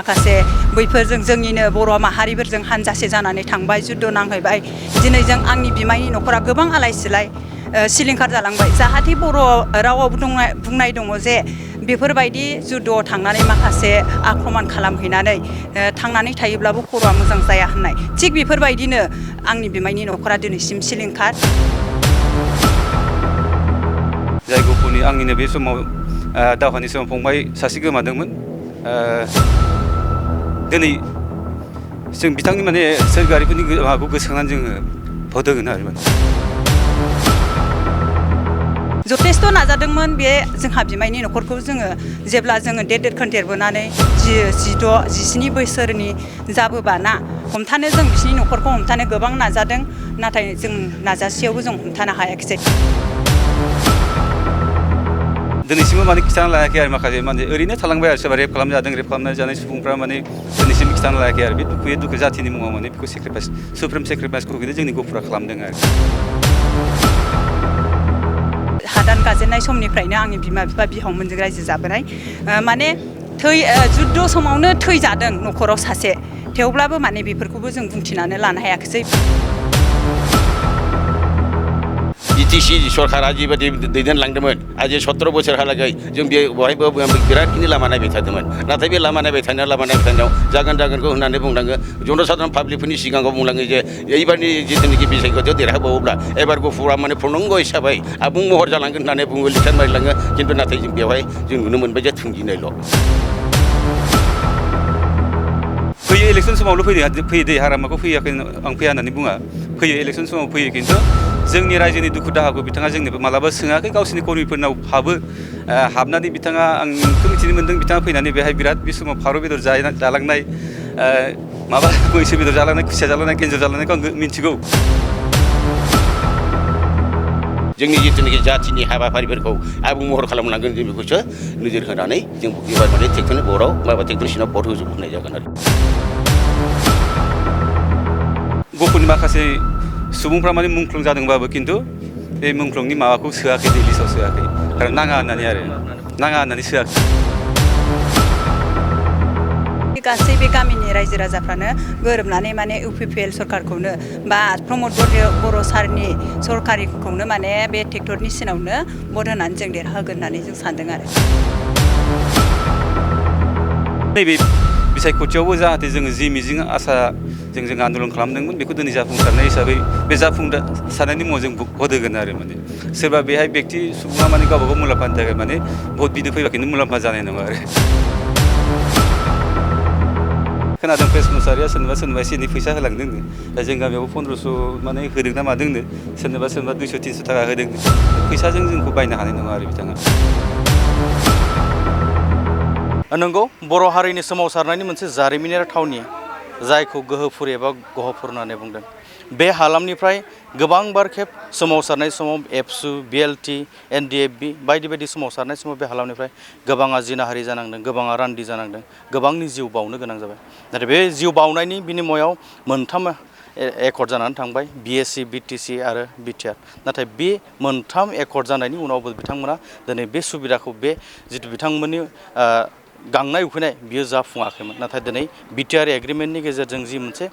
माखासे बैफोरजों जोंनिनो बर' माहारिफोरजों हानजासे जानानै थांबाय जुद्ध नांहैबाय दिनै जों आंनि बिमायनि न'खरा गोबां आलाय सिलाय सिलिंखार जालांबाय जाहाथे बर' रावाव बुंनाय दङ जे बेफोरबायदि जुद्धआव थांनानै माखासे आक्रमण खालामहैनानै थांनानै थायोब्लाबो खर'आ मोजां जाया होननाय थिग बेफोरबायदिनो आंनि बिमायनि न'खरा दिनैसिम सिलिंखार जाय गफुरनि आंनिनो बे समाव दावहानि समाव फंबाय सासे गोमादोंमोन दिनै जों बिथांनि माने सोरगोआरिफोरनि माबाखौ गोसोखांनानै जोङो भट होगोन आरो माने जथेस्थ' नाजादोंमोन बे जोंहा बिमायनि न'खरखौ जोङो जेब्ला जोङो देरखोन देरबोनानै 16-17 बोसोरनि जाबोबाना हमथानो जों बिसिनि न'खरखौ हमथानो गोबां नाजादों नाथाय जों नाजासेयावबो जों हमथानो हायाखिसै दिनैसिमबो माने खिथाना लायाखै आरो माखासे माने ओरैनो थालांबाय आरो सोरबा रेप खालामजादों रेप खालामनानै जानाय सुबुंफ्रा माने दिनैसिम खिथाना लायाखै आरो बे दुखु जाथिनि मुङाव माने बेखौ सुप्रिम सेक्रिफाइसखौ जोंनि गफुरा खालामदों आरो हादान गाजेननाय समनिफ्रायनो आंनि बिमा बिफा बिहावमोनजों रायजो जाबोनाय माने जुद्ध समावनो थैजादों न'खराव सासे थेवब्लाबो माने बेफोरखौबो जों बुंथिनानै लानो हायाखिसै बिटिसि सरकारा जिबायदि दैदेनलांदोंमोन आज 17 बोसोरहालागै जों बेवहायबो बिरादखिनि लामा नायबाय थादोंमोन नाथाय बे लामा नायबाय थानायाव जागोनखौ होननानै बुंलाङो जनसाधारन पाब्लिकफोरनि सिगाङाव बुंलाङो जे एबारनि जिथुनाखि बिसायख'थियाव देरहाबावोब्ला एबार गफुरा माने पूर्णांग हिसाबै आबुं महर जालांगोन होननानै बुङो लिरथाय मारिलाङो खिन्थु नाथाय जों बेवहाय जों नुनो मोनबाय जे थुंगिनायल' फैयो इलेक्सन समावल' फैयो दै हारामाखौ फैयाखै आं फैया होननानै बुङा फैयो इलेक्सन समाव फैयो खिन्थु जोंनि रायजोनि दुखु दाहाखौ बिथाङा जोंनो मालाबा सोङाखै गावसोरनि कर्मिफोरनाव हाबनानै बिथाङा आंखौ मिथिनो मोन्दों बिथाङा फैनानै बेहाय बिराद बे समाव फारौ बेदर जालांनाय माबा मैसो बेदर जालांनाय खुसिया जालांनाय गेन्जर जालांनायखौ आं मिथिगौ जोंनि जिथुनाखि जाथिनि हाबाफारिफोरखौ आबुं महर खालामनांगोन जों बेखौसो नोजोर होनानै जों एबार माने ट्रेक्टरनि बर्डआव माबा ट्रेक्टरनि सिङाव भट होजोबनाय जागोन आरो गफुरनि माखासे सुबुंफ्रा माने मुंख्लं जादोंबाबो खिन्थु बे मुंख्लंनि माबाखौ सोआखै दै लिस्टआव सोआखै खारन नाङा होननानै सोआखै गासै बे गामिनि रायजो राजाफ्रानो गोरोबनानै माने UPPL सरकारखौनो बा प्रमद बर' सारनि सरकारिखौनो माने बे ट्रेक्टरनि सिनावनो भट होनानै जों देरहागोन होननानै जों सानदों आरो नैबे बिसायख'थियावबो जाहाथे जोङो जि मिजिं आसा जों आन्दलन खालामदोंमोन बेखौ दिनै जाफुंसारनाय हिसाबै बे जाफुंसारनायनि मुङाव जों भट होगोन आरो माने सोरबा बेहाय बेक्ति सुबुङा माने गावबागाव मुलाम्फानि थाखाय माने भट बिनो फैबा खिन्थु मुलाम्फा जानाय नङा आरो खोनादों प्रेस मुसाहारिया सोरनोबा एसे एनै फैसा होलांदोंनो दा जों गामियावबो 1500 माने होदों ना मादोंनो सोरनोबा 200-300 थाखा होदोंनो फैसाजों जोंखौ बायनो हानाय नङा आरो बिथाङा नंगौ बर' हारिनि सोमावसारनायनि मोनसे जारिमिनारि थावनि जायखौ गोहोफुर एबा गहपुर होननानै बुंदों बे हालामनिफ्राय गोबांबार खेब सोमावसारनाय समाव एबसु BLT NDFB बायदि सोमावसारनाय समाव बे हालामनिफ्राय गोबाङा जिनाहारि जानांदों गोबाङा रान्दि जानांदों गोबांनि जिउ बावनो गोनां जाबाय नाथाय बे जिउ बावनायनि बिनिमयाव मोनथाम एकर्ड जानानै थांबाय BSc BTC आरो BTR नाथाय बे मोनथाम एकर्ड जानायनि उनावबो बिथांमोना दिनै बे सुबिदाखौ बे जिथु बिथांमोननि गांनाय उखैनाय बियो जाफुङाखैमोन नाथाय दिनै BTR एग्रिमेन्टनि गेजेरजों जि मोनसे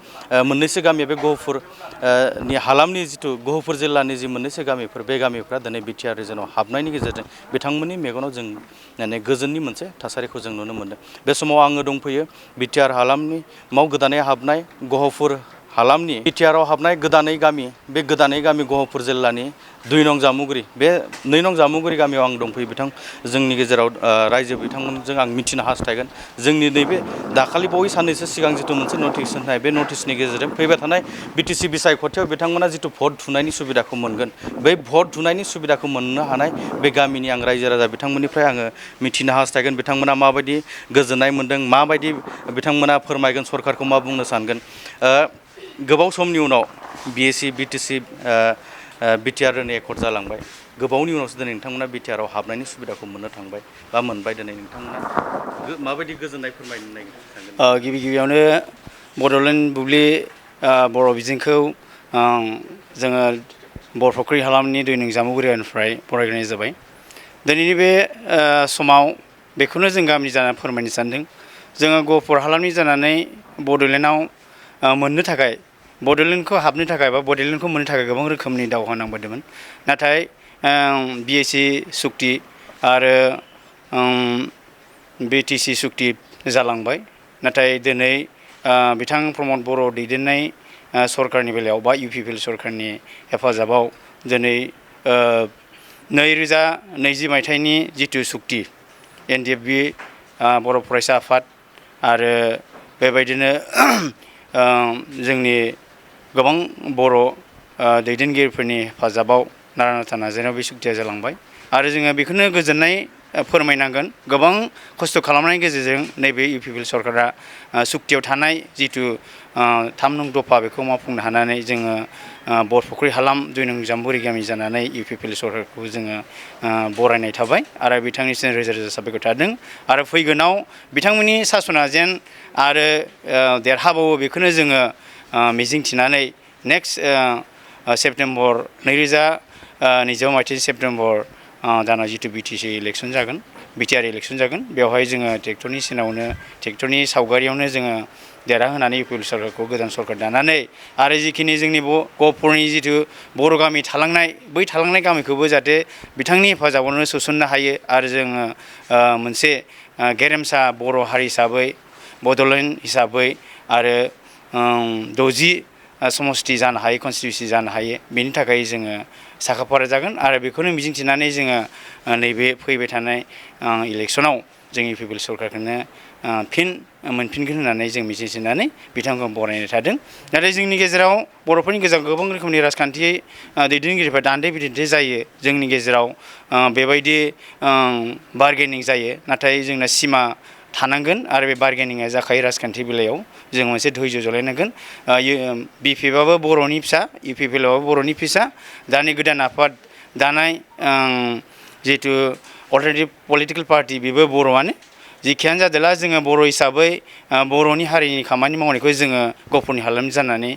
मोननैसो गामिया बे गहपुरनि हालामनि जिथु गहपुर जिल्लानि जि मोननैसो गामिफोर बे गामिफ्रा दिनै BTR रिजनाव हाबनायनि गेजेरजों बिथांमोननि मेगनाव जों माने गोजोननि मोनसे थासारिखौ जों नुनो मोन्दों बे समाव आङो दंफैयो BTR हालामनि गोदानै हाबनाय गहपुर हालामनि BTRआव हाबनाय गोदानै गामि बे गोदानै गामि गहपुर जिल्लानि 2 नं जामुगुरि बे 2 नं जामुगुरि गामियाव आं दंफैयो जोंनि गेजेराव रायजो बिथांमोनजों आं मिथिनो हास्थायगोन जोंनि नैबे दाखालि बावै साननैसो सिगां जिथु मोनसे नटिस होनाय बे नटिसनि गेजेरजों फैबाय थानाय BTC बिसायख'थियाव बिथांमोना जिथु भट थुनायनि सुबिदाखौ मोनगोन बै भट थुनायनि सुबिदाखौ मोननो हानाय बे गामिनि आं रायजो राजा बिथांमोननिफ्राय आङो मिथिनो हास्थायगोन बिथांमोना माबायदि गोजोननाय मोनदों माबायदि बिथांमोना फोरमायगोन सरकारखौ मा बुंनो सानगोन गोबाव समनि उनाव BSc BTC BTR एकर्ड जालांबाय गोबावनि उनावसो दिनै नोंथांमोना BTRआव हाबनायनि सुबिदाखौ मोननो थांबाय बा मोनबाय दिनै नोंथांमोना माबायदि गोजोननाय फोरमायनो नागिरदों गिबियावनो बड'लेण्ड बुब्लि बर' बिजोंखौ जोङो बरफुख्रि हालामनि 2 नं जामुगुरिनिफ्राय फरायग्रोनाय जाबाय दिनैनि बे समाव बेखौनो जों गामि जाना फोरमायनो सानदों जोङो गहपुर हालामनि जानानै बड'लेण्डआव मोननो थाखाय बड'लेण्डखौ हाबनो थाखाय बा बड'लेण्डखौ मोननो थाखाय गोबां रोखोमनि दावहा नांबोदोंमोन नाथाय BAC सुक्ति आरो BTC सुक्ति जालांबाय नाथाय दिनै बिथां प्रमद बर' दैदेननाय सरकारनि बेलायाव बा UPPL सरकारनि हेफाजाबाव दिनै 2020 मायथाइनि जिथु सुक्ति NDFB बर' फरायसा आफाद आरो बेबायदिनो जोंनि गोबां बर' दैदेनगिरिफोरनि हेफाजाबाव नारा नाथा नाजानायाव बे सुक्तिया जालांबाय आरो जोङो बेखौनो गोजोननाय फोरमायनांगोन गोबां खस्थ' खालामनायनि गेजेरजों नैबे UPPL सरकारा सुक्तियाव थानाय जिथु 3 नं दफा बेखौ मावफुंनो हानानै जोङो बरफुख्रि हालाम 2 नं जाम्बुरि गामि जानानै UPPL सरकारखौ जोङो बरायनाय थाबाय आरो बिथांनिसिम रोजा रोजा साबायखर थादों आरो फैगोनाव बिथांमोननि सासना जेन आरो देरहाबावो बेखौनो जोङो मिजिंथिनानै नेक्स्ट सेप्तेम्बर 2020 मायथाइनि सेप्तेम्बर दानाव जिथु BTC इलेक्सन जागोन BTR इलेक्सन जागोन बेवहाय जोङो ट्रेक्टरनि सिनावनो ट्रेक्टरनि सावगारियावनो जोङो देरहाहोनानै UPPL सरकारखौ गोदान सरकार दानानै आरो जिखिनि जोंनि गहपुरनि जिथु बर' गामि थालांनाय बै थालांनाय गामिखौबो जाहाथे बिथांनि हेफाजाबावनो सोसननो हायो आरो जोङो मोनसे गेरेमसा बर' हारि हिसाबै बड'लेण्ड हिसाबै आरो 60 समस्ति जानो हायो कनस्टिटिउन्सि जानो हायो बेनि थाखाय जोङो साखाफारा जागोन आरो बेखौनो मिजिंथिनानै जोङो नैबे फैबाय थानाय इलेक्सनाव जों UPPL सरकारखौनो फिन मोनफिनगोन होननानै जों मिजिंथिनानै बिथांखौ बरायनाय थादों नाथाय जोंनि गेजेराव बर'फोरनि गेजेराव गोबां रोखोमनि राजखान्थि दैदेनगिरिफोरा दान्थे बिदान्थे जायो जोंनि गेजेराव बेबायदि बार्गेनिं जायो नाथाय जोंना सिमा थानांगोन आरो बे बार्गेनिंआ जाखायो राजखान्थि बेलायाव जों मोनसे धैर्य जलायनांगोन BPFआबो बर'नि फिसा UPPLआबो बर'नि फिसा दानि गोदान आफाद दानाय जिहेतु अल्टारनेटिभ पलिटिकेल पार्टि बेबो बर'आनो जिखियानो जादोला जोङो बर' हिसाबै बर'नि हारिनि खामानि मावनायखौ जोङो गहपुरनि हालामनि जानानै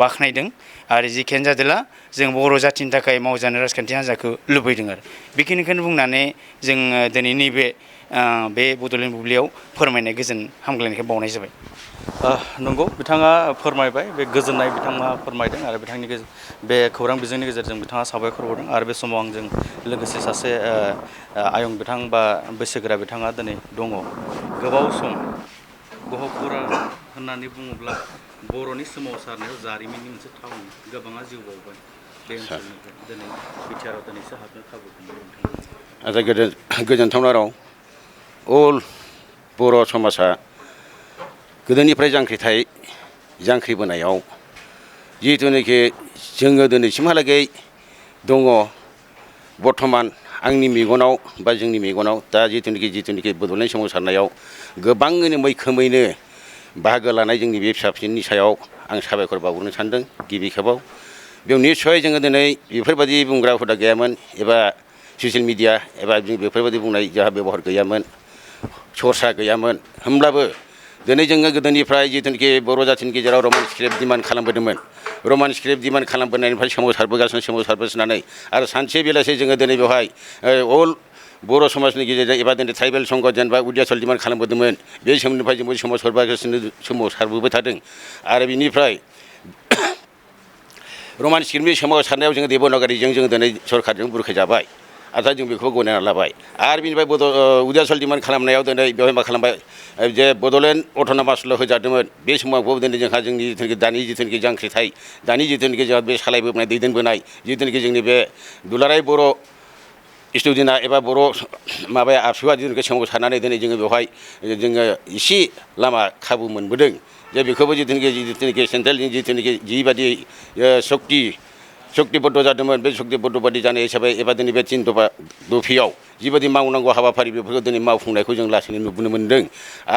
बाख्नायदों आरो जिखियानो जादोला जों बर' जाथिनि थाखाय मावजानाय राजखान्थि हान्जाखौ लुबैदों आरो बेखिनिखौनो बुंनानै जोङो दिनैनि बे बड'लेण्ड बुब्लियाव फोरमायनाय गोजोन हामग्लायनायखौ बावनाय जाबाय नंगौ बिथाङा फोरमायबाय बे गोजोननाय बिथाङा फोरमायदों आरो बिथांनि बे खौरां बिजोंनि गेजेरजों बिथाङा साबायखर हरदों आरो बे समाव आंजों लोगोसे सासे आयं बिथां बा बैसोगोरा बिथाङा दिनै दङ गोबाव सम गहपुरा होननानै बुङोब्ला बर'नि सोमावसारनायाव जारिमिननि मोनसे थावनि गोबाङा जिउ बावबाय बे ओनसोलनिफ्राय दिनै बिटिआरआव दिनैसो हाबनो खाबु मोनदों आरो गोजोनथावना राव अल बर' समाजा गोदोनिफ्राय जांख्रिबोनायाव जिहेथुनाखि जोङो दिनैसिमहालागै दङ बर्थमान आंनि मेगनाव बा जोंनि मेगनाव दा जिथुनाखि बड'लेण्ड सोमावसारनायाव गोबाङैनो मैखोमैनो बाहागो लानाय जोंनि बे फिसा फिसौनि सायाव आं साबायखर बावहरनो सानदों गिबि खेबाव बेयाव निस्सय जोङो दिनै बेफोरबायदि बुंग्रा हुदा गैयामोन एबा ससियेल मिडिया एबा जों बेफोरबायदि बुंनाय जोंहा बेबहार गैयामोन सरसा गैयामोन होमब्लाबो दिनै जोङो गोदोनिफ्राय जिथुनाखि बर' जाथिनि गेजेराव रमान स्क्रिप्ट डिमान्ड खालामबोदोंमोन रमान स्क्रिप्ट डिमान्ड खालामबोनायनिफ्राय सोमावसारबोगासिनो आरो सानसे बेलासे जोङो दिनै बेवहाय अल बर' समाजनि गेजेरजों एबा दिनै ट्राइबेल संघ जेनेबा उदियासल डिमान्ड खालामबोदोंमोन बे सोमोन्दैनिफ्राय जोंबो सोमावसारबोबाय थादों आरो बिनिफ्राय रमान स्क्रिप्टनि सोमावसारनायाव जोङो देबनागरिजों जोङो दिनै सरकारजों बुरखायजाबाय आरो जों बेखौबो गनायना लाबाय आरो बिनिफ्राय उदियासल डिमान्ड खालामनायाव दिनै बेवहाय मा खालामबाय जे बड'लेण्ड अट'नमासल' होजादोंमोन बे समावबो दिनै जोंहा जोंनि जिथुनाखि दानि जिथुनाखि जांख्रिथाय दानि जिथुनाखि जोंहा बे सालायबोनाय दैदेनबोनाय जिथुनाखि जोंनि बे दुलाराय बर' स्टुडेन्टआ एबा बर' माबाया आबसुआ जिथुनाखि सोमावसारनानै दिनै जोङो बेवहाय जोङो एसे लामा खाबु मोनबोदों जे बेखौबो जिथुनाखि सेन्ट्रेलनि जिथुनाखि जिबायदि सक्तिबद्ध जादोंमोन बे सक्तिबद्ध बादि जानाय हिसाबै एबा दिनै बे 3 दफायाव जिबायदि मावनांगौ हाबाफारि बेफोरखौ दिनै मावफुंनायखौ जों लासैनो नुबोनो मोन्दों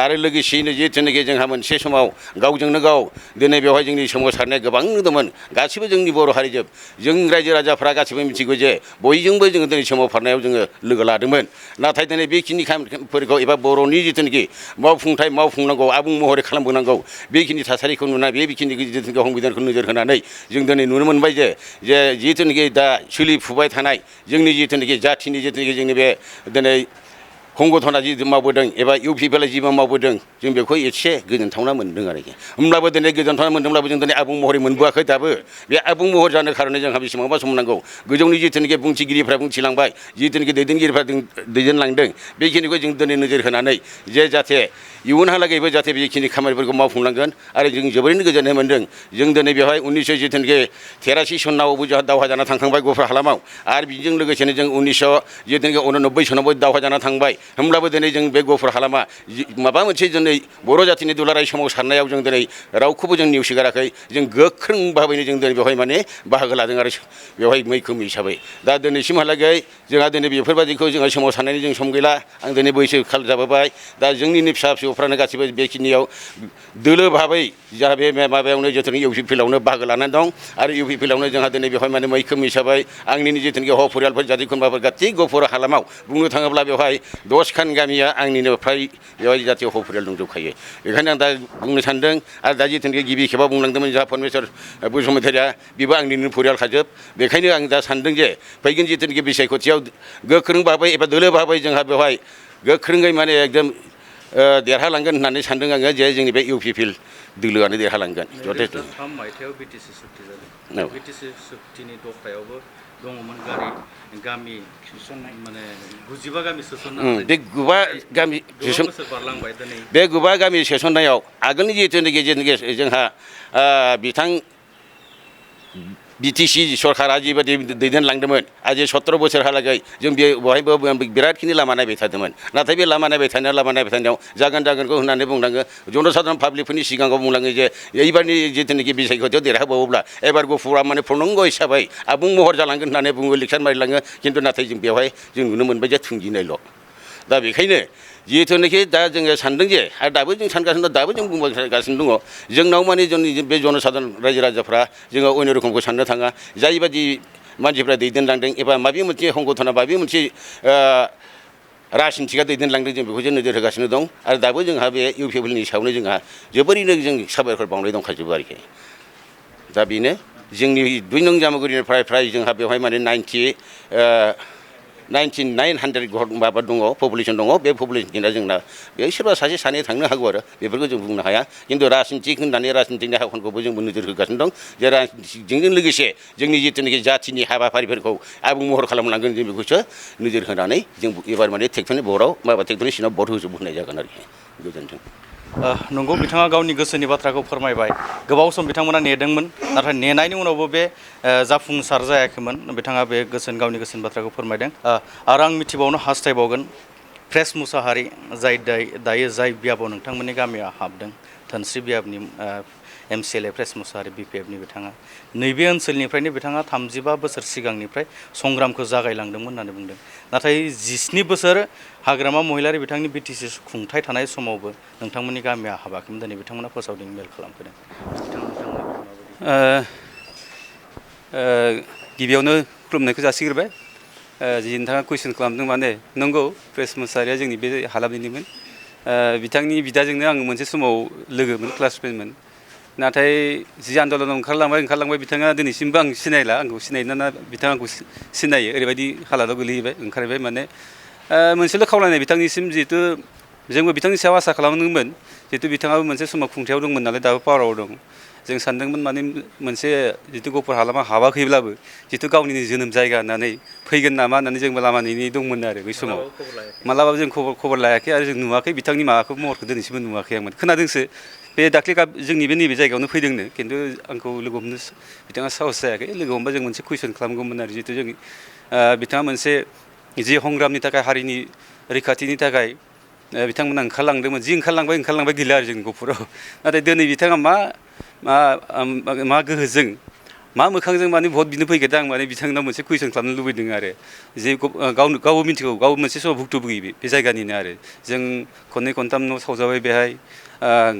आरो लोगोसेयैनो जिथुनाखि जोंहा मोनसे समाव गावजोंनो गाव दिनै बेवहाय जोंनि सोमावसारनाया गोबां दंमोन गासिबो जोंनि बर' हारिजोब जों रायजो राजाफ्रा गासिबो मिथिगौ जे बयजोंबो जोङो दिनै सोमावसारनायाव जोङो लोगो लादोंमोन नाथाय दिनै बेखिनि खामानिफोरखौ एबा बर'नि जिथुनाखि मावफुंनांगौ आबुं महरै खालामबोनांगौ बेखिनि थासारिखौ नुनानै बेखिनि जिथुनाखि संबिधानखौ नोजोर होनानै जों दिनै नुनो मोनबाय जे जिथुनाखि दा सोलिफुबाय थानाय जोंनि जिथुनाखि जाथिनि जिथुनाखि जोंनि बे दिनै संगठना जि मावबोदों एबा इउपिपिएलआ जि मावबोदों जों बेखौ एसे गोजोनथावना मोनदों आरोखि होमब्लाबो दिनै गोजोनथावना मोनदोंब्लाबो जों दिनै आबुं महरै मोनबोआखै दाबो बे आबुं महर जानो खारनै जोंहा बेसेबांबा सम नांगौ गोजौनि जिथुनाखि बुंथिगिरिफ्रा बुंथिलांबाय जिथुनाखि दैदेनगिरिफ्रा दैदेनलांदों बेखिनिखौ जों दिनै नोजोर होनानै जे जाहाथे इयुनहालागैबो जाहाथे बेखिनि खामानिफोरखौ मावफुंलांगोन आरो जों जोबोरैनो गोजोननाय मोनदों जों दिनै बेवहाय 1900 जिथुनाखि 83 सनावबो जोंहा दावहा जाना थांखांबाय गफुर हालामाव आरो बेजों लोगोसेनो जों 1900 जिथुनाखि 89 सनावबो दावहा जाना थांबाय होमब्लाबो दिनै जों बे गफुर हालामा माबा मोनसे दिनै बर' जातिनि दुलाराय सोमावसारनायाव जों दिनै रावखौबो जों नेवसिगाराखै जों गोख्रों भाबैनो जों दिनै बेवहाय माने बाहागो लादों आरो बेवहाय मैखोम हिसाबै दा दिनैसिमहालागै जोंहा दिनै बेफोरबायदिखौ जोंहा सोमावसारनायनि जों सम गैला आं दिनै बैसो खाल जाबोबाय दा जोंनिनो फिसा फिसौफ्रानो गासैबो बेखिनियाव दोलो भाबै जा बे माबायावनो जिथुनाखि इउपिपिएलआवनो बाहागो लानानै दं आरो इउपिपिएलआवनो जोंहा दिनै बेवहाय माने मैखोम हिसाबै आंनिनो जिथुनाखि हौवा परियालफोर जाथि खुरमाफोर गासै गफुर हालामाव बुंनो थाङोब्ला बेवहाय 10खान गामिया आंनिनो फ्राय बेवहाय जाथि हौवा परियाल दंजोबखायो बेखायनो आं दा बुंनो सानदों आरो दा जिथुनाखि गिबि खेबाव बुंलांदोंमोन जोंहा परमेश्वर बसुमतारिया बेबो आंनिनो परियालखाजोब बेखायनो आं दा सानदों जे फैगोन जिथुनाखि बिसायख'थियाव गोख्रों भाबै एबा दोलो भाबै जोंहा बेवहाय गोख्रोङै माने एकदम देरहालांगोन होननानै सानदों आङो जे जोंनि बे इउपिपिएल दोलोआनो देरहालांगोन जथेस्थ' 2003 मायथाइयाव बिटिसि सुक्ति जादों औ बिटिसि सुक्तिनि दफायावबो दङमोन गामि सोसननाय माने 95 गामि सोसननाय बे गुबा गामि बोसोर बारलांबाय दिनै बे गुबा गामि सोसननायाव आगोलनि जिथुनाखि जोंहा बिथां बिटिसि सरकारा जिबायदि दैदेनलांदोंमोन आज 17 बोसोरहालागै जों बेवहायबो बिरादखिनि लामा नायबाय थादोंमोन नाथाय बे लामा नायबाय थानायाव जागोनखौ होननानै बुंलाङो जनसाधारन पाब्लिकफोरनि सिगाङाव बुंलाङो जे एबारनि जिथुनाखि बिसायख'थियाव देरहाबावोब्ला एबार गफुरा माने पूर्णांग हिसाबै आबुं महर जालांगोन होननानै बुङो इलेक्सन मारिलाङो खिन्थु नाथाय जों बेवहाय जों नुनो मोनबाय जे थुंगिनायल' दा बेखायनो जिहेथुनाखि दा जोङो सानदों जे आरो दाबो जों सानगासिनो दं दाबो जों बुंगासिनो दङ जोंनाव माने जोंनि बे जनसाधारन रायजो राजाफ्रा जोङो अन्य रोखोमखौ साननो थाङा जायबादि मानसिफ्रा दैदेनलांदों एबा माबे मोनसे संगठना माबे मोनसे राजनिथिकआ दैदेनलांदों जों बेखौ जों नोजोर होगासिनो दं आरो दाबो जोंहा बे इउपिपिएलनि सायावनो जोंहा जोबोरैनो जों साबायखर बावनाय दंखाजोबो आरोखि दा बेनो जोंनि 2 नं जामुगुरिनिफ्राय फ्राय जोंहा बेवहाय माने 9900 माबा दङ पपुलेसन दङ बे पपुलेसना जोंना बेहाय सोरबा सासे सानै थांनो हागौ आरो बेफोरखौ जों बुंनो हाया खिन्थु राजनिथिक होननानै राजनिथिकनि हाबाफोरखौबो जों नोजोर होगासिनो दं जे राजनिथिकजों लोगोसे जोंनि जिथुनाखि जाथिनि हाबाफारिफोरखौ आबुं महर खालामलांगोन जों बेखौसो नोजोर होनानै जों एबार माने ट्रेक्टरनि बर्डआव माबा ट्रेक्टरनि सिङाव भट होजोब होनाय जागोन आरोखि गोजोन्थों नंगौ बिथाङा गावनि गोसोनि बाथ्राखौ फोरमायबाय गोबाव सम बिथांमोना नेदोंमोन नाथाय नेनायनि उनावबो बे जाफुंसार जायाखैमोन बिथाङा बे गावनि गोसोनि बाथ्राखौ फोरमायदों आरो आं मिथिबावनो हास्थायबावगोन प्रेस मुसाहारि जाय दायो जाय बियाबाव नोंथांमोननि गामिया हाबदों धोनस्रि बियाबनि MCLA प्रेस मुसाहारि BPFनि बिथाङा नैबे ओनसोलनिफ्रायनो बिथाङा 35 बोसोर सिगांनिफ्राय संग्रामखौ जागायलांदोंमोन होननानै बुंदों नाथाय 17 बोसोर हाग्रामा महिलारि बिथांनि बिटिसि खुंथाय थानाय समावबो नोंथांमोननि गामिया हाबाखैमोन दिनै बिथांमोना फोसावदिं मेल खालामफैदों गिबियावनो खुलुमनायखौ जासिग्रोबाय जि नोंथाङा कुइसन खालामदों माने नंगौ प्रेस मुसाहारिया जोंनि बे हालामनिमोन बिथांनि बिदाजोंनो आं मोनसे समाव लोगोमोन क्लासमेटमोन नाथाय जि आन्दलनाव ओंखारलांबाय बिथाङा दिनैसिमबो आं सिनायला आंखौ सिनायना बिथाङा आंखौ सिनायो ओरैबायदि हालादाव गोलैबाय ओंखारबाय माने मोनसेल' खावलायनाय बिथांनिसिम जिहेतु जोंबो बिथांनि सायाव आसा खालामदोंमोन जिहेतु बिथाङाबो मोनसे समाव खुंथायाव दंमोन नालाय दाबो पावाराव दं जों सानदोंमोन माने मोनसे जितु गफुर हालामा हाबाखैब्लाबो जितु गावनिनो जोनोम जायगा होननानै फैगोन नामा होननानै जोंबो लामा नेनाय दंमोन आरो बै समाव मालाबाबो जों खबर लायाखै आरो जों नुवाखै बिथांनि माबाखौ महरखौ दिनैसिमबो नुवाखै आंमोन खोनादोंसो बे दाख्लै जोंनि बे नैबे जायगायावनो फैदोंनो खिन्थु आंखौ लोगो हमनो बिथाङा साहस जायाखै लोगो हमबा जों मोनसे कुइसन खालामगौमोन आरो जितु जों बिथाङा मोनसे जि संग्रामनि थाखाय हारिनि रैखाथिनि थाखाय बिथांमोना ओंखारलांदोंमोन जि ओंखारलांबाय गैला आरो जोंनि गफुराव नाथाय दिनै बिथाङा मा गोहोजों मा मोखांजों माने भट बिनो फैगोन आं माने बिथांनाव मोनसे कुइसन खालामनो लुबैदों आरो जे गावबो मिथिगौ गाव मोनसे समाव भुक्त'भुगि बे जायगानिनो आरो जों खननै खनथाम न' सावजाबाय बेहाय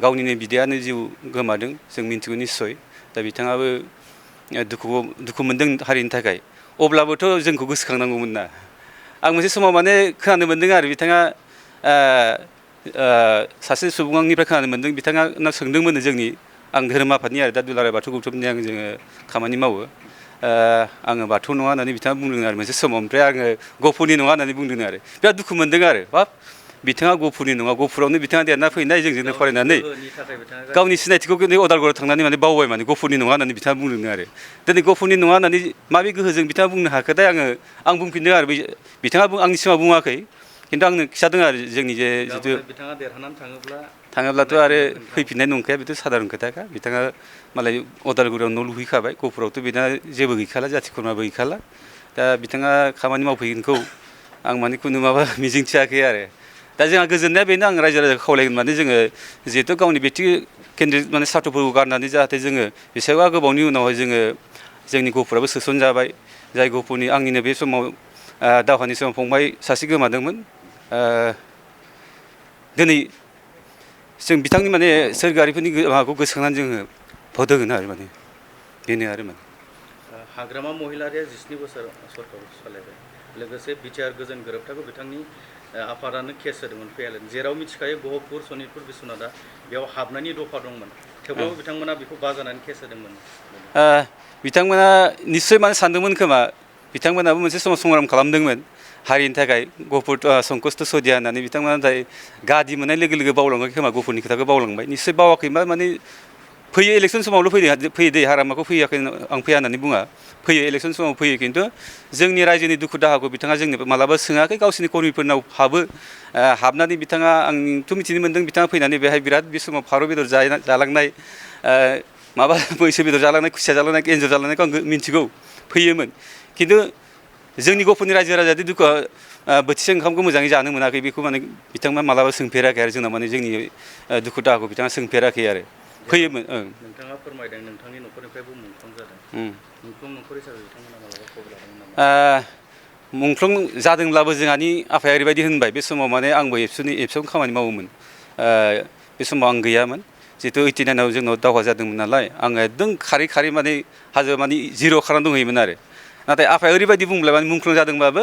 गावनिनो बिदायानो जिउ गोमादों जों मिथिगौ निस्सय दा बिथाङाबो दुखु मोनदों हारिनि थाखाय अब्लाबोथ' जोंखौ गोसोखांनांगौमोन ना आं मोनसे समाव माने खोनानो मोनदों आरो बिथाङा सासे सुबुंनिफ्राय खोनानो मोनदों बिथाङा सोंदोंमोन जोंनि आं धोरोम आफादनि आरो दा दुलाराय बाथौ गौथुमनि जोङो खामानि मावो आङो बाथौ नङा होननानै बिथाङा बुंदों आरो मोनसे समाव ओमफ्राय आङो गहपुरनि नङा होननानै बुंदों आरो बिराद दुखु मोनदों आरो बाब बिथाङा गहपुरनि नङा गहपुरावनो बिथाङा देरना फैनाय जोंजोंनो फरायनानै गावनि सिनायथिखौ अदालगुरियाव थांनानै माने बावबाय माने गहपुरनि नङा होननानै बिथाङा बुंदों आरो दिनै गहपुरनि नङा होननानै माबे गोहोजों बिथाङा बुंनो हाखोथाय आं बुंफिनदों आरो बिथाङा आंनि सिगाङाव बुङाखै खिन्थु आंनो खिथादों आरो जोंनि जे जिथु बिथाङा देरहानानै थाङोब्लाथ' आरो फैफिननाय नंखाया बेथ' साधारन खोथाखा बिथाङा मालाय अदालगुरियाव न' लुहैखाबाय गहपुरावथ' बिथाङा जेबो गैखाला जाथि खुरमाबो गैखाला दा बिथाङा खामानि मावफैगोनखौ आं माने खुनु माबा मिजिंथियाखै आरो दा जोंहा गोजोननाया बेनो आं रायजो राजाखौ खावलायगोन माने जोङो जिहेथु गावनि बेक्ति केन्द्रित माने सार्थफोरखौ गारनानै जाहाथे जोङो बेसेबा गोबावनि उनावहाय जोङो जोंनि गहपुराबो सोसनजाबाय जाय गहपुरनि आंनिनो बे समाव दावहानि समाव फंबाय सासे गोमादोंमोन दिनै जों बिथांनि माने सोरगोआरिफोरनि माबाखौ गोसोखांनानै जोङो भट होगोन आरो माने बेनो आरो माने हाग्रामा महिलारिया 17 बोसोर सरखार सालायबाय लोगोसे बिटिआर गोजोन गोरोबथाखौ बिथांनि आफादानो केस होदोंमोन फेयालेन जेराव मिथिखायो गहपुर सनितपुर बिश्वनाथआ बेयाव हाबनायनि दफा दंमोन थेवब्लाबो बिथांमोना बेखौ बाजानानै केस होदोंमोन बिथांमोना निस्सय माने सानदोंमोन खोमा बिथांमोनाबो मोनसे समाव संग्राम खालामदोंमोन हारिनि थाखाय गहपुर संकस्त सदिया होननानै बिथांमोना नाथाय गादि मोननाय लोगो लोगो बावलांबाय खोमा गहपुरनि खोथाखौ बावलांबाय निस्सय बावाखैबा माने फैयो इलेक्सन समावल' फैयो दै हारामाखौ फैयाखै आं फैया होननानै बुङा फैयो इलेक्सन समाव फैयो खिन्थु जोंनि रायजोनि दुखु दाहाखौ बिथाङा जोंनो मालाबा सोङाखै गावसिनि कर्मिफोरनाव हाबनानै बिथाङा आंथ' मिथिनो मोन्दों बिथाङा फैनानै बेहाय बिराद बे समाव फारौ बेदर जालांनाय माबा मैसो बेदर जालांनाय खुसिया जालांनाय एन्जर जालांनायखौ आं मिथिगौ फैयोमोन खिन्थु जोंनि गहपुरनि रायजो राजानि दुखुआ बोथिसे ओंखामखौ मोजाङै जानो मोनाखै बेखौ माने बिथांमोना मालाबा सोंफेराखै आरो जोंना माने जोंनि दुखु दाहाखौ बिथाङा सोंफेराखै आरो फैयोमोन नोंथाङा फोरमायदों नोंथांनि न'खरनिफ्रायबो मुंख्लं जादों मुंख्लं न'खर हिसाबै बिथांमोना मालाबा खबर लादोंमोन नामा मुंख्लं जादोंब्लाबो जोंहानि आफाया ओरैबायदि होनबाय बे समाव माने आंबो एबसुआव खामानि मावोमोन बे समाव आं गैयामोन जिहेतु 89 जोंनाव दावहा जादोंमोन नालाय आङो एकदम खारै माने हाजो माने जिर' खालामना दंहैयोमोन आरो नाथाय आफाया ओरैबायदि बुंबाय माने मुंख्लं जादोंबाबो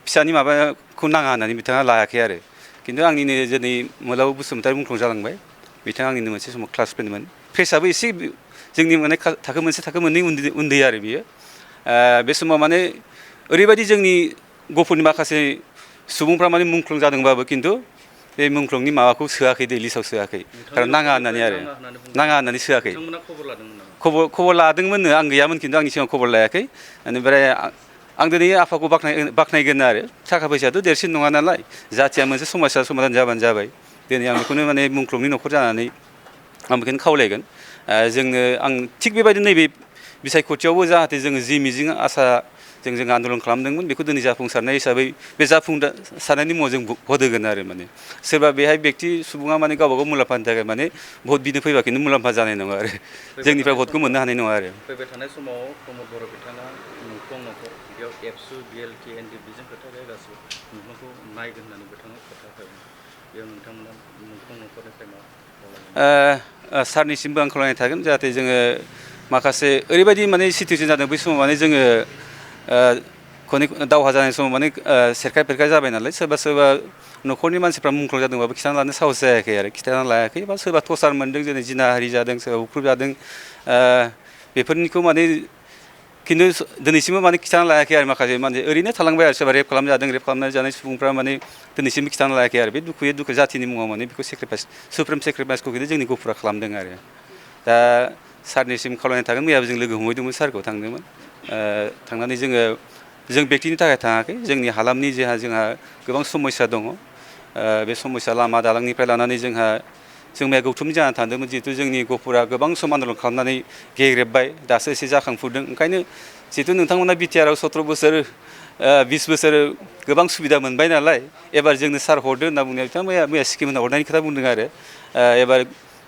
फिसानि माबाखौ नाङा होननानै बिथाङा लायाखै आरो खिन्थु आंनिनो दिनै मोलाव बसुमतारी मुंख्लं जालांबाय बिथाङा आंनिनो मोनसे समाव क्लास फ्रेन्डमोन फेसआबो एसे जोंनि माने थाखो मोनसे थाखो मोननै उन्दै आरो बियो बे समाव माने ओरैबायदि जोंनि गहपुरनि माखासे सुबुंफ्रा माने मुंख्लं जादोंबाबो खिन्थु बे मुंख्लंनि माबाखौ सोआखै दै लिस्टआव सोआखै खारन नाङा होननानै सोआखै खबर लादोंमोननो आं गैयामोन खिन्थु आंनि सिगाङाव खबर लायाखै बेनिफ्राय आं दिनै आफाखौ बाख्नायगोन आरो थाखा फैसायाथ' देरसिन नङा नालाय जाथिया मोनसे समस्या समाधान जाबानो जाबाय दिनै आं बेखौनो माने मुंख्लंनि न'खर जानानै आं बेखौनो खावलायगोन जोंनो आं थिग बेबायदिनो नैबे बिसायख'थियावबो जाहाथे जोङो जि मिजिं आसा जों आन्दलन खालामदोंमोन बेखौ दिनै जाफुंसारनाय हिसाबै बे जाफुंसारनायनि मुङाव जों भट होगोन आरो माने सोरबा बेहाय बेक्ति सुबुङा माने गावबा गाव मुलाम्फानि थाखाय माने भट बिनो फैबा खिन्थु मुलाम्फा जानाय नङा आरो जोंनिफ्राय भटखौ मोननो हानाय नङा आरो फैबाय थानाय समाव प्रमद बर' बिथाङा मुंख्लं न'खर बेयाव एबसु बिएलटि एनडिएफबिजों खोथा गैया गासिबो मुंख्लंखौ नायगोन होननानै बिथाङा खोथा होबाय बेयाव नोंथांमोना मुंख्लं न'खरनिफ्राय मा सारनिसिमबो आं खावलायनाय थागोन जाहाथे जोङो माखासे ओरैबायदि माने सिटुवेसन जादों बै समाव माने जोङो दावहा जानाय समाव माने सेरखाय फेरखाय जाबाय नालाय सोरबा न'खरनि मानसिफ्रा मुंख्लं जादोंबाबो खिथाना लानो साहस जायाखै आरो खिथाना लायाखै बा सोरबा टर्चार मोन्दों जेरै जिनाहारि जादों सोरबा उख्रुब जादों बेफोरनिखौ माने खिन्थु दिनैसिमबो माने खिथाना लायाखै आरो माखासे माने ओरैनो थालांबाय आरो सोरबा रेप खालामजादों रेप खालामनानै जानाय सुबुंफ्रा माने दिनैसिमबो खिथाना लायाखै आरो बे दुखु जाथिनि मुङाव माने बेखौ सुप्रिम सेक्रिफाइसखौ खिन्थु जोंनि गहपुरा खालामदों आरो दा सारनिसिम खावलायनाय थागोन मैयाबो जों लोगो हमहैदोंमोन सारखौ थांदोंमोन थांनानै जों बेक्तिनि थाखाय थाङाखै जोंनि हालामनि जोंहा गोबां समस्या दङ बे समस्या लामा दालांनिफ्राय लानानै जों मैया गौथुमनि जानानै थांदोंमोन जिहेतु जोंनि गहपुरा गोबां सम आन्दलन खालामनानै गेग्रेबबाय दासो एसे जाखांफुदों ओंखायनो जिहेतु नोंथांमोना बिटिआरआव 17 बोसोर 20 बोसोर गोबां सुबिदा मोनबाय नालाय एबार जोंनो सार हरदो होनना बुंनाया बिथाङा मैया स्किम होना हरनायनि खोथा बुंदों आरो एबार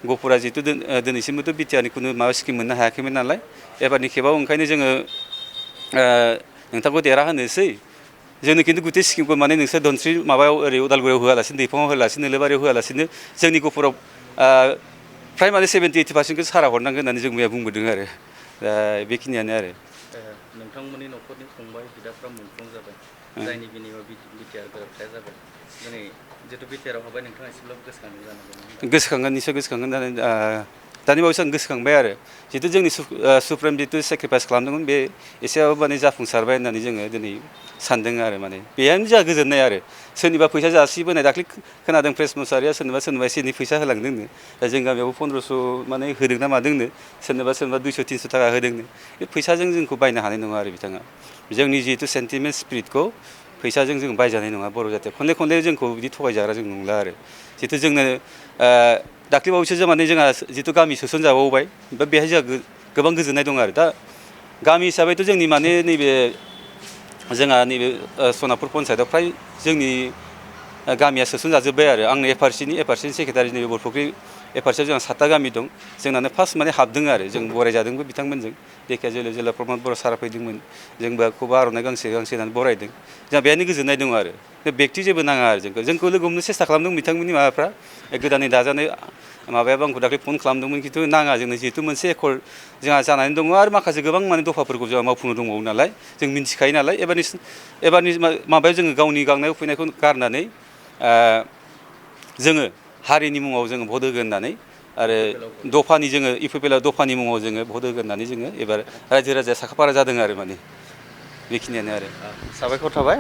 गहपुरा जिहेतु दिनैसिमबोथ' बिटिआरनि खुनु माबा स्किम मोननो हायाखैमोन नालाय एबारनि खेबाव ओंखायनो जोङो नोंथांखौ देरहाहोनोसै जोंनो खिन्थु गुथे स्किमखौ माने नोंसोर धनस्रि माबायाव ओरै उदालगुरियाव होआलासिनो दैफाङाव होआलासिनो नोलोबारियाव होआलासिनो जोंनि गहपुराव फ्राय माने 70-80% सारा हरनांगोन होननानै जों मैया बुंबोदों आरो दा बेखिनियानो आरो नोंथांमोननि न'खरनि फंबाय बिदाफ्रा मुंख्लं जाबाय जायनि बिनियाव बिटिआर गोरोबथाया जाबाय दिनै जितु बिटिआरआव हाबबाय नोंथाङा एसेब्लाबो गोसोखांदों जानांगौ गोसोखांगोन निस्सय गोसोखांगोन दानि बावैसो आं गोसोखांबाय आरो जितु जोंनि सुप्रिम जितु सेक्रिफाइस खालामदोंमोन बे एसेबाबो माने जाफुंसारबाय होननानै जोङो दिनै सानदों आरो माने बेहायनो जोंहा गोजोननाय आरो सोरनिबा फैसा जासिबोनाय दाख्लै खोनादों प्रेस मुसाहारिया सोरनोबा एसे एनै फैसा होलांदोंनो दा जों गामियावबो 1500 माने होदों ना मादोंनो सोरनोबा 200-300 थाखा होदोंनो बे फैसाजों जोंखौ बायनो हानाय नङा आरो बिथाङा जोंनि जितु सेन्टिमेन्ट स्पिरिटखौ फैसाजों जों बायजानाय नङा बर' जाथिया खनले जोंखौ बिदि थगायजाग्रा जों नंला आरो जितु जोंनो दाख्लै बावैसो जों माने जोंहा जितु गामि सोसनजाबावबाय दा बेहाय जोंहा गोबां गोजोननाय दं आरो दा गामि हिसाबैथ' जोंनि माने नैबे जोंहा नैबे सनापुर पन्सायतआव फ्राय जोंनि गामिया सोसनजाजोब्बाय आरो आंनो एफआरसिनि सेक्रेटारि नैबे बरफुख्रि एफआरसियाव जोंहा 7टा गामि दं जोंनानो फार्स्ट माने हाबदों आरो जों बरायजादोंबो बिथांमोनजों धेकियाजुलि जिल्ला प्रमद बर' सारा फैदोंमोन जोंबो खौबो आर'नाइ गांसे होनानै बरायदों जोंहा बेहायनो गोजोननाय दं आरो बेक्ति जेबो नाङा आरो जोंखौ लोगो हमनो सेस्था खालामदों बिथांमोननि माबाफ्रा गोदानै दाजानाय माबायाबो आंखौ दाख्लै फन खालामदोंमोन खिन्थु नाङा जोंनो जिहेतु मोनसे एकर्ड जोंहा जानानै दङ आरो माखासे गोबां माने दफाफोरखौ जोंहा मावफुंनो दंबावो नालाय जों मिन्थिखायो नालाय एबारनि माबायाव जोङो गावनि गांनाय उखैनायखौ गारनानै जोङो हारिनि मुङाव जोङो भट होगोन होननानै आरो दफानि जोङो इउपिपिएल दफानि मुङाव जोङो भट होगोन होननानै जोङो एबार रायजो राजाया साखाफारा जादों आरो माने बेखिनियानो आरो साबायखर थाबाय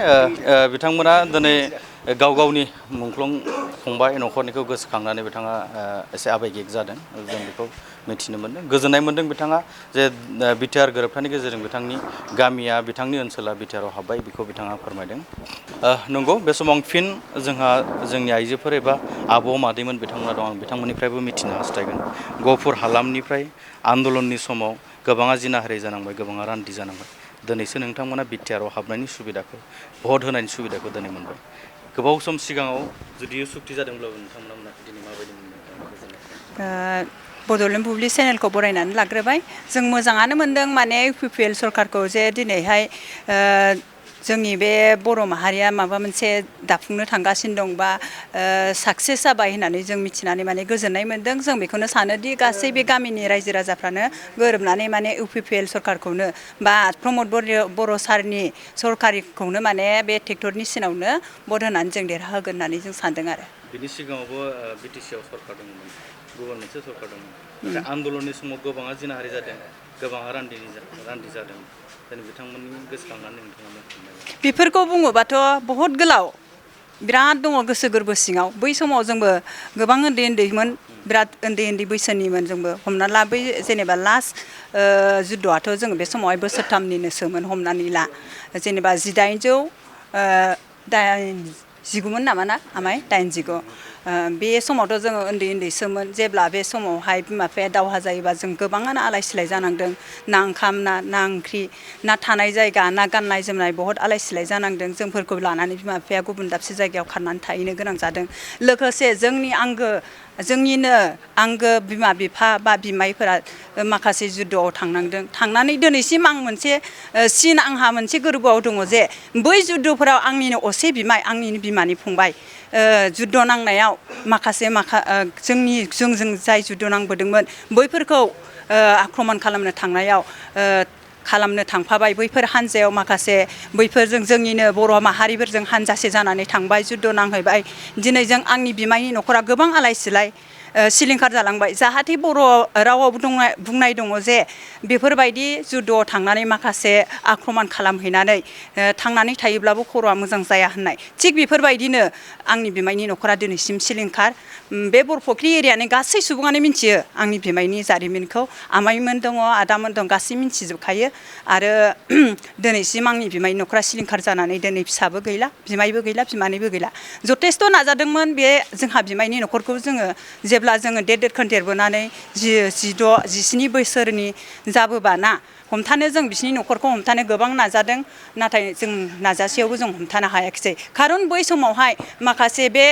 बिथांमोना दिनै गाव गावनि मुंख्लं फंबाय न'खरनिखौ गोसोखांनानै बिथाङा एसे आबेगिक जादों जों बेखौ मिथिनो मोन्दों गोजोननाय मोन्दों बिथाङा जे बिटिआर गोरोबथानि गेजेरजों बिथांनि गामिया बिथांनि ओनसोला बिटिआरआव हाबबाय बेखौ बिथाङा फोरमायदों नंगौ बे समाव फिन जोंहा जोंनि आइजोफोर एबा आब' मादैमोन बिथांमोना दं आं बिथांमोननिफ्रायबो मिथिनो हास्थायगोन गहपुर हालामनिफ्राय आन्दलननि समाव गोबाङा जिनाहारि जानांबाय गोबाङा रान्दि जानांबाय दिनैसो नोंथांमोना बिटिआरआव हाबनायनि सुबिदाखौ भट होनायनि सुबिदाखौ दिनै मोनबाय गोबाव सम सिगाङाव जुदि सुक्ति जादोंब्लाबो नोंथांमोना दिनै माबायदि मोनदों बड'लेण्ड बुब्लि चेनेलखौ बरायनानै लाग्रोबाय जों मोजाङानो मोन्दों माने इउपिपिएल सरकारखौ जे दिनैहाय जोंनि बे बर' माहारिया माबा मोनसे दाफुंनो थांगासिनो दं बा साक्सेस जाबाय होननानै जों मिथिनानै माने गोजोननाय मोन्दों जों बेखौनो सानोदि गासै बे गामिनि रायजो राजाफ्रानो गोरोबनानै माने इउपिपिएल सरकारखौनो बा प्रमद बर' सारनि सरकारिखौनो माने बे ट्रेक्टरनि सिनावनो भट होनानै जों देरहाहोगोन होननानै जों सानदों आरो बिनि सिगाङावबो बिटिसिआव सरकार दंमोन गुबुन मोनसे सरकार दंमोन नाथाय आन्दलननि समाव गोबाङा जिनाहारि जादों गोबाङा रान्दि जादों दिनै बिथांमोननि गोसोखांनानै नोंथाङा बेफोरखौ बुङोबाथ' बहुद गोलाव बिराद दङ गोसो गोरबो सिङाव बै समाव जोंबो गोबां उन्दैमोन बिराद उन्दै बैसोनिमोन जोंबो हमना ला बै जेनेबा लास्ट जुद्धआथ' जोङो बे समावहाय बोसोरथामनिनोसोमोन हमनानै ला जेनेबा 1919मोन नामा ना आमाय 89 बे समावथ' जोङो उन्दैसोमोन जेब्ला बे समावहाय बिमा बिफाया दावहा जायोबा जों गोबाङानो आलाय सिलाय जानांदों ना ओंखाम ना ओंख्रि ना थानाय जायगा ना गाननाय जोमनाय बहुत आलाय सिलाय जानांदों जोंफोरखौ लानानै बिमा बिफाया गुबुन दाबसे जायगायाव खारनानै थाहैनो गोनां जादों लोगोसे जोंनिनो आंगो बिमा बिफा बा बिमायफोरा माखासे जुद्धआव थांनानै दिनैसिम आं मोनसे सिन आंहा मोनसे गोरबोआव दङ जे बै जुद्धफोराव आंनिनो असे बिमाय आंनिनो बिमानि फंबाय जुद्ध नांनायाव माखासे जोंजों जाय जुद्ध नांबोदोंमोन बैफोरखौ आक्रमण खालामनो थांनायाव खालामनो थांफाबाय बैफोर हान्जायाव माखासे बैफोरजों जोंनिनो बर' माहारिफोरजों हान्जासे जानानै थांबाय जुद्ध नांहैबाय दिनै जों आंनि बिमायनि न'खरा गोबां आलाय सिलाय सिलिंखार जालांबाय जाहाथे बर' रावाव बुंनाय दङ जे बेफोरबायदि जुद्धआव थांनानै माखासे आक्रमण खालामहैनानै थांनानै थायोब्लाबो खर'आ मोजां जाया होननाय थिग बेफोरबायदिनो आंनि बिमायनि न'खरा दिनैसिम सिलिंखार बे बरफुख्रि एरियानि गासै सुबुङानो मिथियो आंनि बिमायनि जारिमिनखौ आमाइमोन दङ आदामोन दं गासै मिथिजोबखायो आरो दिनैसिम आंनि बिमायनि न'खरा सिलिंखार जानानै दिनै फिसाबो गैला बिमायबो गैला बिमानैबो गैला जथेस्थ' नाजादोंमोन बे जोंहा बिमायनि न'खरखौ जोङो जेब्ला जोङो देरखोन देरबोनानै 16-17 बोसोरनि जाबोबा ना हमथानो जों बिसिनि न'खरखौ हमथानो गोबां नाजादों नाथाय जों नाजासेयावबो जों हमथानो हायाखिसै खारन बै समावहाय माखासे बे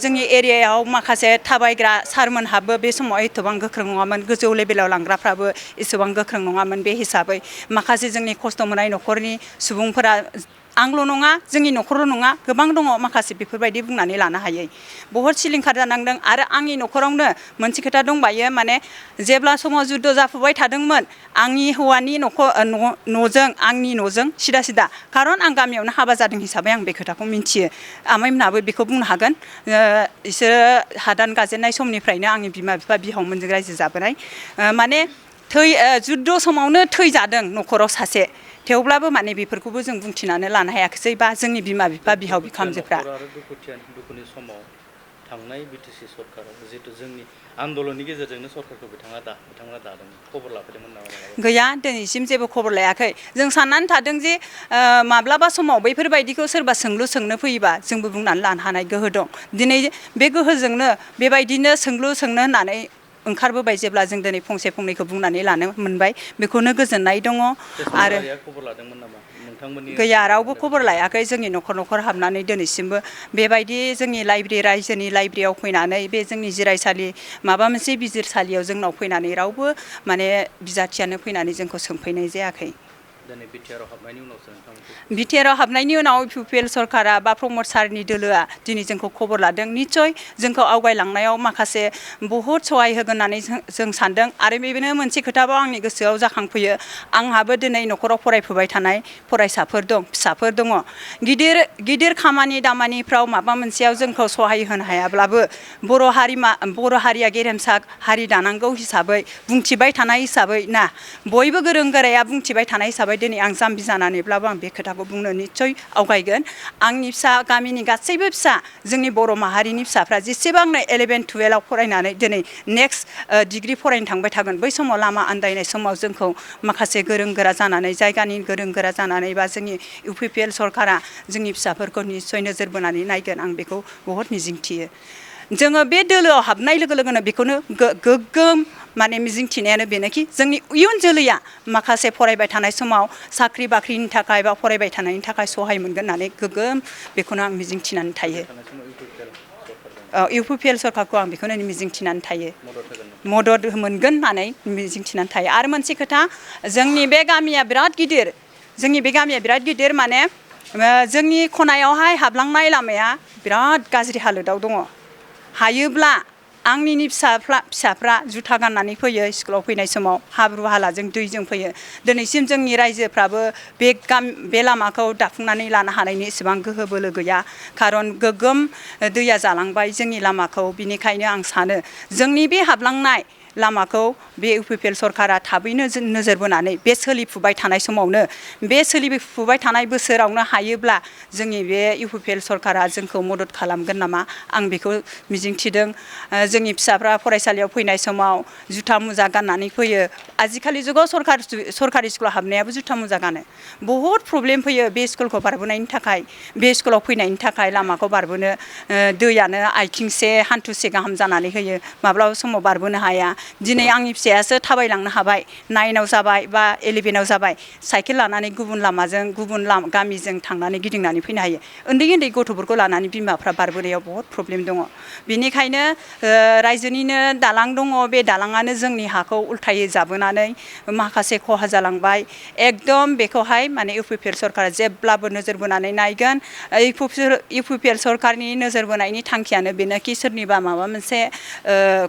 जोंनि एरियायाव माखासे थाबायग्रा सारमोनहाबो बे समाव एथबां गोख्रों नङामोन गोजौ लेभेलाव लांग्राफ्राबो एसेबां गोख्रों नङामोन बे हिसाबै माखासे जोंनि खस्थ' मोननाय न'खरनि सुबुंफोरा आंल' नङा जोंनि न'खरल' नङा गोबां दङ माखासे बेफोरबायदि बुंनानै लानो हायै बहुद सिलिंखार जानांदों आरो आंनि न'खरावनो मोनसे खोथा दंबायो माने जेब्ला समाव जुद्ध जाफुबाय थादोंमोन आंनि हौवानि न'जों आंनि न'जों सिदा सिदा खारन आं गामियावनो हाबा जादों हिसाबै आं बे खोथाखौ मिन्थियो आमाइमोनहाबो बेखौ बुंनो हागोन बिसोरो हादान गाजेननाय समनिफ्रायनो आंनि बिमा बिफा बिहावमोनजों रायजो जाबोनाय माने जुद्ध समावनो थैजादों न'खराव सासे थेवब्लाबो माने बेफोरखौबो जों बुंथिनानै लानो हायाखिसै बा जोंनि बिमा बिफा बिहाव बिखुनजोफ्रा दुखुनि समाव थांनाय बिटिसि सरकारा जिहेतु जोंनि आन्दलननि गेजेरजोंनो सरकारखौ बिथाङा दादों खबर लाफैदोंमोन नामा? गैया दिनैसिम जेबो खबर लायाखै जों साननानै थादों जे माब्लाबा समाव बैफोरबायदिखौ सोरबा सोंनो फैयोबा जोंबो बुंनानै लानो हानाय गोहो दं दिनै बे गोहोजोंनो बेबायदिनो सोंनो होननानै ओंखारबोबाय जेब्ला जों दिनै फंसे फंनैखौ बुंनानै लानो मोनबाय बेखौनो गोजोननाय दङ आरो खबर लादोंमोन नामा नोंथांमोननि गैया रावबो खबर लायाखै जोंनि न'खर हाबनानै दिनैसिमबो बेबायदि जोंनि रायजोनि लाइब्रेरियाव फैनानै बे जोंनि जिरायसालि माबा मोनसे बिजिरसालियाव जोंनाव फैनानै रावबो माने बिजाथियानो फैनानै जोंखौ सोंफैनाय जायाखै दिनै बिटिआरआव हाबनायनि उनावसो नोंथांमोनखौ बिटिआरआव हाबनायनि उनाव इउपिपिएल सरकारा बा प्रमद सारनि दोलोआ दिनै जोंखौ खबर लादों निस्सय जोंखौ आवगायलांनायाव माखासे बहुद सहाय होगोन होननानै जों सानदों आरो बेनो मोनसे खोथाबाव आंनि गोसोआव जाखांफैयो आंहाबो दिनै न'खराव फरायफुबाय थानाय फरायसाफोर दं फिसाफोर दङ गिदिर खामानि दामानिफ्राव माबा मोनसेयाव जोंखौ सहाय होनो हायाब्लाबो बर' हारिया गेरेमसा हारि दानांगौ हिसाबै बुंथिबाय थानाय हिसाबै ना बयबो गोरों गोराया बुंथिबाय थानाय हिसाबै दिनै आं जाम्बि जानानैब्लाबो आं बे खोथाखौ बुंनो निस्सय आवगायगोन आंनि फिसा गामिनि गासैबो फिसा जोंनि बर' माहारिनि फिसाफ्रा जेसेबांनो 11, 12आव फरायनानै दिनै नेक्स्ट डिग्री फरायनो थांबाय थागोन बै समाव लामा आन्दायनाय समाव जोंखौ माखासे गोरों गोरा जानानै जायगानि गोरों गोरा जानानै बा जोंनि इउपिपिएल सरकारा जोंनि फिसाफोरखौ निस्सय नोजोर बोनानै नायगोन आं बेखौ बहुद मिजिंथियो जोङो बे दोलोआव हाबनाय लोगो लोगोनो बेखौनो गोग्गोम माने मिजिंथिनायानो बेनोखि जोंनि इयुन जोलैया माखासे फरायबाय थानाय समाव साख्रि बाख्रिनि थाखाय बा फरायबाय थानायनि थाखाय सहाय मोनगोन होननानै गोग्गोम बेखौनो आं मिजिंथिनानै थायो इउपिपिएल सरकारखौ आं बेखौनो मिजिंथिनानै थायो मदद मोनगोन होननानै मिजिंथिनानै थायो आरो मोनसे खोथा जोंनि बे गामिया बिराद गिदिर माने जोंनि खनायावहाय हाबलांनाय लामाया बिराद गाज्रि हालोदाव दङ हायोब्ला आंनिनि फिसाफ्रा जुथा गाननानै फैयो स्कुलाव फैनाय समाव हाब्रु हालाजों दैजों फैयो दिनैसिम जोंनि रायजोफ्राबो बे लामाखौ दाफुंनानै लानो हानायनि एसेबां गोहो बोलो गैया खारन गोग्गोम दैया जालांबाय जोंनि लामाखौ बिनिखायनो आं सानो जोंनि बे हाबलांनाय लामाखौ बे इउपिपिएल सरकारा थाबैनो नोजोर बोनानै बे सोलिफुबाय थानाय समावनो बे सोलिफुबाय थानाय बोसोरावनो हायोब्ला जोंनि बे इउपिपिएल सरकारा जोंखौ मदद खालामगोन नामा आं बेखौ मिजिंथिदों जोंनि फिसाफ्रा फरायसालियाव फैनाय समाव जुथा मुजा गाननानै फैयो आजिखालि जुगाव सरकारि स्कुलाव हाबनायाबो जुथा मुजा गानो बहुद प्रब्लेम फैयो बे स्कुलखौ बारबोनायनि थाखाय बे स्कुलाव फैनायनि थाखाय लामाखौ बारबोनो दैयानो आथिंसे हान्थुसे गाहाम जानानै होयो माब्लाबा समाव बारबोनो हाया दिनै आंनि फिसायासो थाबायलांनो हाबाय 9आव जाबाय बा 11आव जाबाय साइकेल लानानै गुबुन लामाजों गुबुन गामिजों थांनानै गिदिंनानै फैनो हायो उन्दै गथ'फोरखौ लानानै बिमाफ्रा बारबोनायाव बहुद प्रब्लेम दङ बेनिखायनो रायजोनिनो दालां दङ बे दालाङानो जोंनि हाखौ उल्थायै जाबोनानै माखासे खहा जालांबाय एकदम बेखौहाय माने इउपिपिएल सरकारा जेब्लाबो नोजोर बोनानै नायगोन इउपिपिएल सरकारनि नोजोर बोनायनि थांखियानो बेनोखि सोरनिबा माबा मोनसे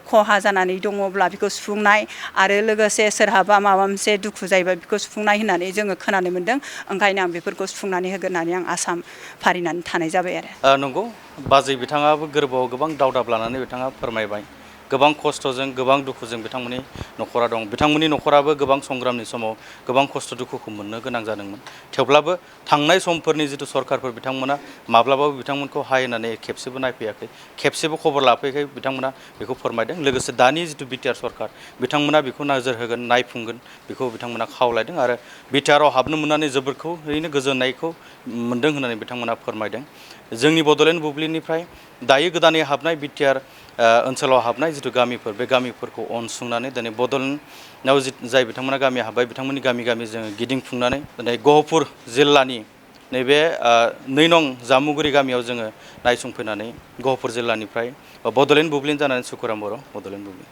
खहा जानानै दङब्ला बेखौ सुफुंनाय आरो लोगोसे सोरहाबा माबा मोनसे दुखु जायोबा बेखौ सुफुंनाय होननानै जोङो खोनानो मोन्दों ओंखायनो आं बेफोरखौ सुफुंनानै होगोन होननानै आं आसा फारिनानै थानाय जाबाय आरो नंगौ बाजै बिथाङाबो गोरबोआव गोबां दावदाब लानानै बिथाङा फोरमायबाय गोबां खस्थ'जों गोबां दुखुजों बिथांमोननि न'खरा दं बिथांमोननि न'खराबो गोबां संग्रामनि समाव गोबां खस्थ' दुखुखौ मोननो गोनां जादोंमोन थेवब्लाबो थांनाय समफोरनि जिथु सरकारफोर बिथांमोना माब्लाबाबो बिथांमोनखौ हाय होननानै खेबसेबो नायफैयाखै खेबसेबो खबर लाफैयाखै बिथांमोना बेखौ फोरमायदों लोगोसे दानि जिथु बिटिआर सरकार बिथांमोना बेखौ नोजोर होगोन नायफुंगोन बेखौ बिथांमोना खावलायदों आरो बिटिआरआव हाबनो मोननानै जोबोरखौनो गोजोननायखौ मोन्दों होननानै बिथांमोना फोरमायदों जोंनि बड'लेण्ड बुब्लिनिफ्राय दायो गोदानै हाबनाय बिटिआर ओनसोलाव हाबनाय जिथु गामिफोर बे गामिफोरखौ अनसुंनानै दिनै बड'लेण्डआव जाय बिथांमोना गामि हाबबाय बिथांमोननि गामि जोङो गिदिंफुंनानै दिनै गहपुर जिल्लानि नैबे 2 नं जामुगुरि गामियाव जोङो नायसंफैनानै गहपुर जिल्लानिफ्राय बड'लेण्ड बुब्लिन जानानै सुखुराम बर' बड'लेण्ड बुब्लि